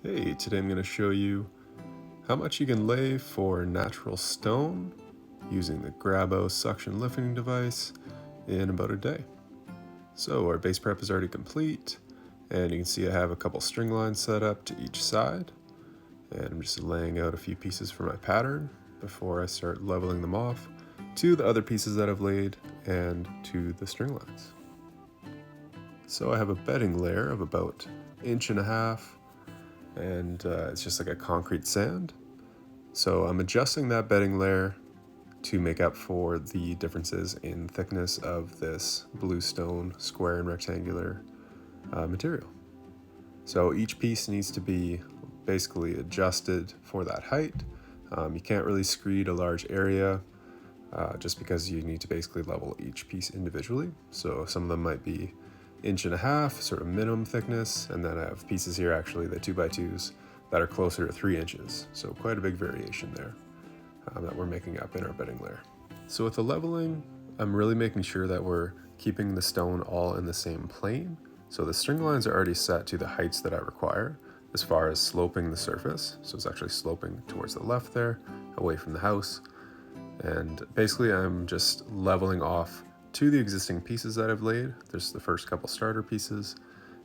Hey, today I'm going to show you how much you can lay for natural stone using the Grabo suction lifting device in about a day. So our base prep is already complete, and you can see I have a couple string lines set up to each side, and I'm just laying out a few pieces for my pattern before I start leveling them off to the other pieces that I've laid and to the string lines. So I have a bedding layer of about 1.5 inches, and it's just like a concrete sand. So I'm adjusting that bedding layer to make up for the differences in thickness of this bluestone square and rectangular material. So each piece needs to be basically adjusted for that height. You can't really screed a large area just because you need to basically level each piece individually. So some of them might be 1.5 inches, sort of minimum thickness, and then I have pieces here actually, the 2x2s, that are closer to 3 inches. So quite a big variation there that we're making up in our bedding layer. So with the leveling, I'm really making sure that we're keeping the stone all in the same plane. So the string lines are already set to the heights that I require as far as sloping the surface. So it's actually sloping towards the left there, away from the house. And basically I'm just leveling off to the existing pieces that I've laid. There's the first couple starter pieces,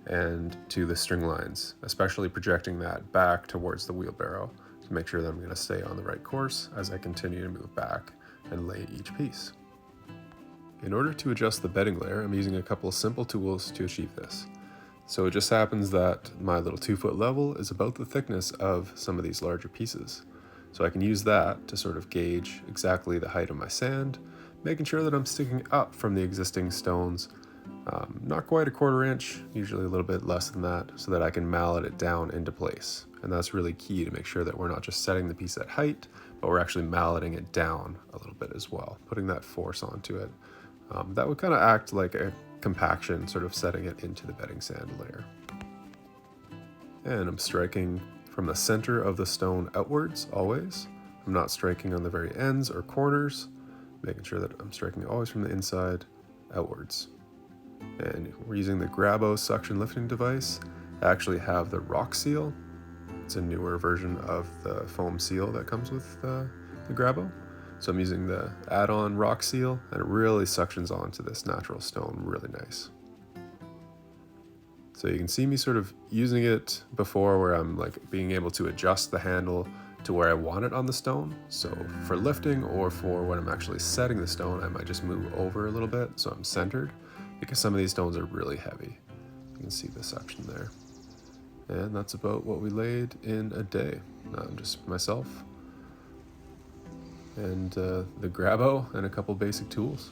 and to the string lines, especially projecting that back towards the wheelbarrow to make sure that I'm going to stay on the right course as I continue to move back and lay each piece. In order to adjust the bedding layer, I'm using a couple of simple tools to achieve this. So it just happens that my little 2-foot level is about the thickness of some of these larger pieces. So I can use that to sort of gauge exactly the height of my sand, making sure that I'm sticking up from the existing stones, not quite 1/4 inch, usually a little bit less than that, so that I can mallet it down into place. And that's really key to make sure that we're not just setting the piece at height, but we're actually malleting it down a little bit as well, putting that force onto it. That would kind of act like a compaction, sort of setting it into the bedding sand layer. And I'm striking from the center of the stone outwards always. I'm not striking on the very ends or corners, making sure that I'm striking always from the inside outwards. And we're using the Grabo suction lifting device. I actually have the rock seal. It's a newer version of the foam seal that comes with the Grabo. So I'm using the add-on rock seal, and it really suctions onto this natural stone really nice. So you can see me sort of using it before, where I'm like being able to adjust the handle to where I want it on the stone. So for lifting or for when I'm actually setting the stone, I might just move over a little bit so I'm centered, because some of these stones are really heavy. You can see the suction there. And that's about what we laid in a day. Just myself and the Grabo and a couple basic tools.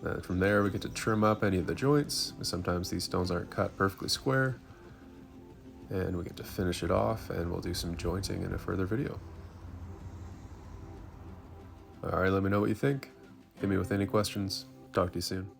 And from there we get to trim up any of the joints. Sometimes these stones aren't cut perfectly square. And we get to finish it off, and we'll do some jointing in a further video. All right, let me know what you think. Hit me with any questions. Talk to you soon.